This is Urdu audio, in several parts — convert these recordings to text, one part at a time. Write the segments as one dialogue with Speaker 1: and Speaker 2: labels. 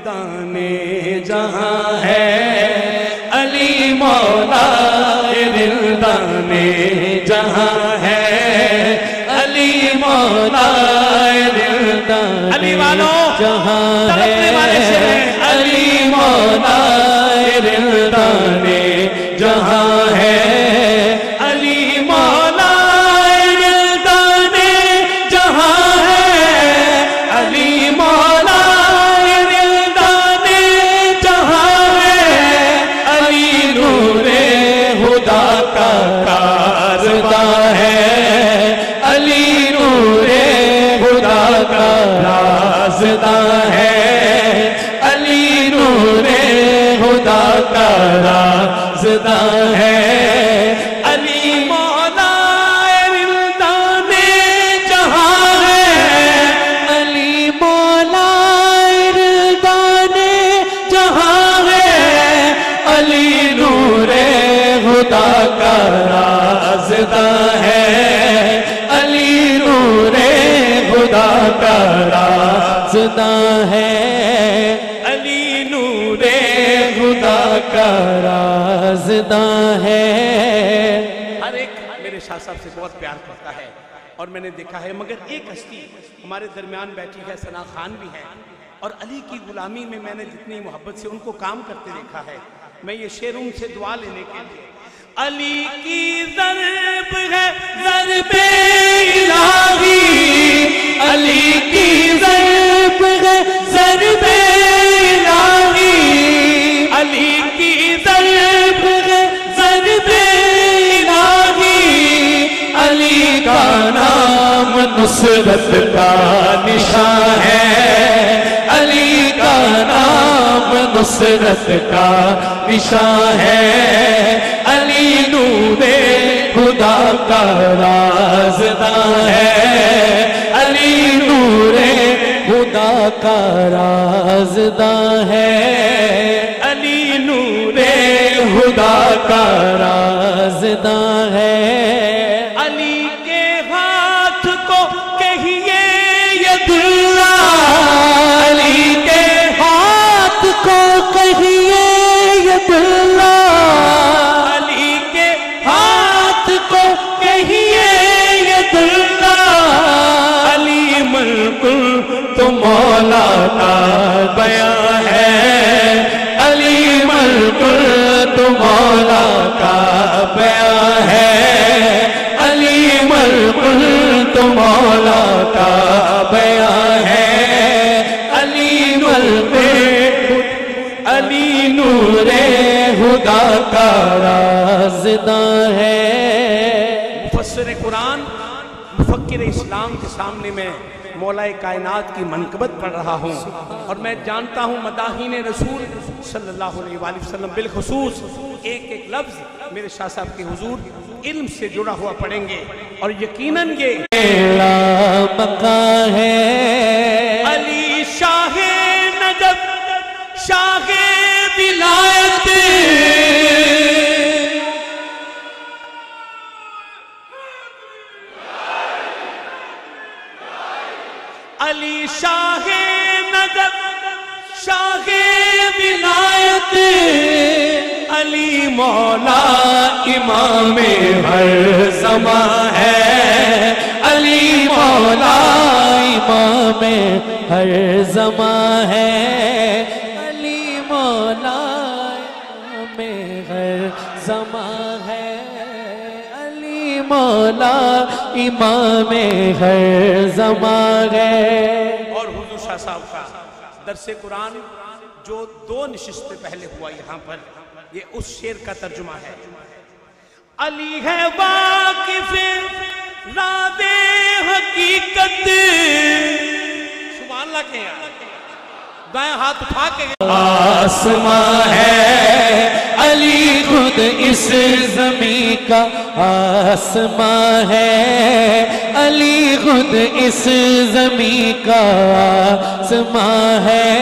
Speaker 1: دلدان جہاں ہے، علی مولا دلدان جہاں ہے، علی مولا دلدان علی والوں جہاں ہے، علی مولا دلدان جہاں ہے، علی مولا دلدان جہاں ہے، علی مولا دلدان جہاں ہے، علی نور خدا کا رازداں ہے، علی نور خدا کا رازداں ہے، علی نور خدا کا رازداں ہے، علی مولا دلدان جہاں ہے، علی مولا دلدان جہاں ہے، علی نور خدا کا رازداں ہے، علی نور خدا کا رازداں ہے، علی نور خدا کا رازداں ہے۔ ہر ایک میرے شاہ صاحب سے بہت پیار کرتا ہے اور میں نے دیکھا ہے، مگر ایک ہستی ہمارے درمیان بیٹھی ہے، ثنا خان بھی ہے، اور علی کی غلامی میں نے جتنی محبت سے ان کو کام کرتے دیکھا ہے، میں یہ شعر ان سے دعا لینے کے لیے، علی کی ضرب ہے ضرب الہی، علی کی ضرب ہے ضرب الہی، علی کی ضرب ہے ضرب الہی، علی کا نام نصرت کا نشان ہے، علی کا نام نصرت کا نشان ہے، علی نور خدا کا رازداں ہے، علی نور خدا کا رازداں ہے، علی نور خدا کا رازداں ہے، علی کے ہاتھ کو کہیے ید اللہ، علی کے ہاتھ کو کہیے ید اللہ، علی کے ہاتھ کو کہیے ید اللہ، علی ملک تو مولا کا بیان ہے، علی ملک تو مولا کا بیان ہے، علی ملک تو مولا کا بیان ہے، علی ملک علی نور خدا کا رازداں ہے۔ مفسر قرآن مفکر اسلام کے سامنے میں مولا کائنات کی منقبت پڑھ رہا ہوں، اور میں جانتا ہوں مداحین رسول صلی اللہ علیہ وآلہ وسلم بالخصوص ایک ایک لفظ میرے شاہ صاحب کے حضور علم سے جڑا ہوا پڑھیں گے، اور یقیناً یہ مقام ہے، علی شاہ نجف شاہ ولایت، علی شاہ نجف شاہ ولایت، علی مولا امام ہر زمان ہے، علی مولا امام ہر زمان ہے، علی مولا امام ہر زمان ہے، علی مولا امام ہر زمان ہے۔ اور حضور شاہ صاحب کا درس قرآن جو 2 نشستیں پہلے ہوا یہاں پر، یہ اس شعر کا ترجمہ ہے، علی ہے واقف راز حقیقت، سبحان اللہ کہیں دائیں ہاتھ اٹھا کے، آسمان ہے علی خود اس زمین کا آسمان ہے، علی خود اس زمین کا آسمان ہے،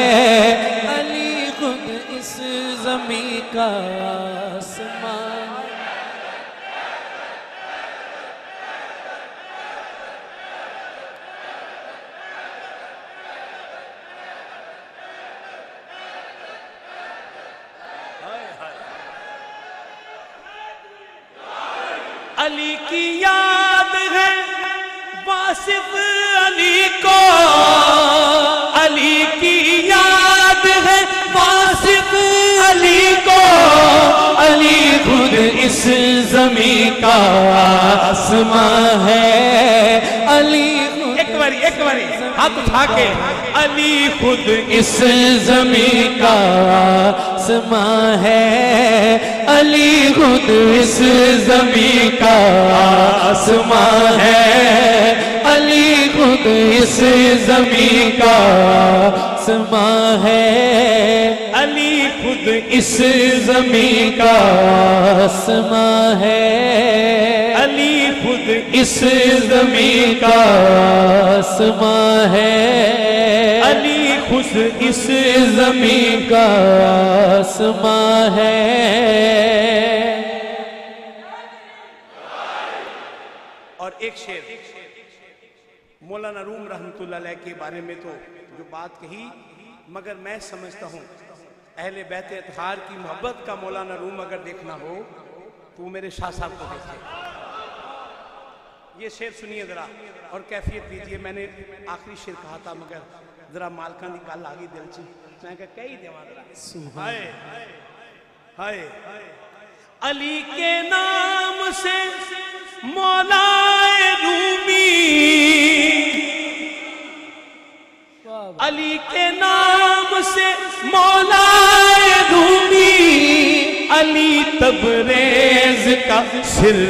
Speaker 1: علی خود اس زمین کا آسمان ہے۔ علی کی یاد ہے واصف علی کو، علی کی یاد ہے واصف علی کو، علی خود اس زمین کا آسماں ہے، علی ایک باری ہاتھ اٹھا کے، علی خود اس زمین کا آسماں ہے، علی خود اس زمین کا آسماں ہے، علی خود اس زمین کا آسماں ہے، علی خود اس زمین کا آسماں ہے، علی خود اس زمین کا آسماں ہے، علی خود اس زمین کا آسماں ہے۔ اور ایک شعر مولانا روم رحمت اللہ علیہ کے بارے میں تو جو بات کہی، مگر میں سمجھتا ہوں اہل بیت اطہار کی محبت کا مولانا روم اگر دیکھنا ہو تو میرے شاہ صاحب کو دیکھیں۔ یہ شعر سنیے ذرا اور کیفیت دیجئے۔ میں نے آخری شعر کہا تھا مگر ذرا مالکان دی گل آگئی دل چی، میں کہا کئی دیواں ذرا۔ ہائے ہائے علی کے نام سے مولا رومی، علی کے نام سے مولا رومی، علی تبریز کا سر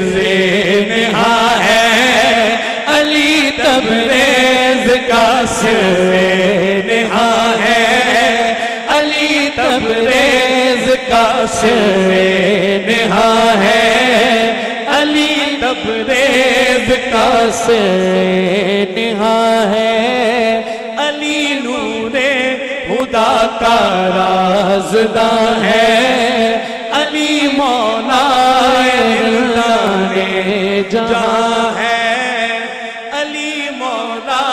Speaker 1: نہا ہے، علی تبریز کا سر نہا ہے، علی تبریز کا سر نہا ہے، علی تبریز کا سر نہا ہے، علی نور خدا کا رازداں ہے، علی مولا جہاں ہے، علی مولا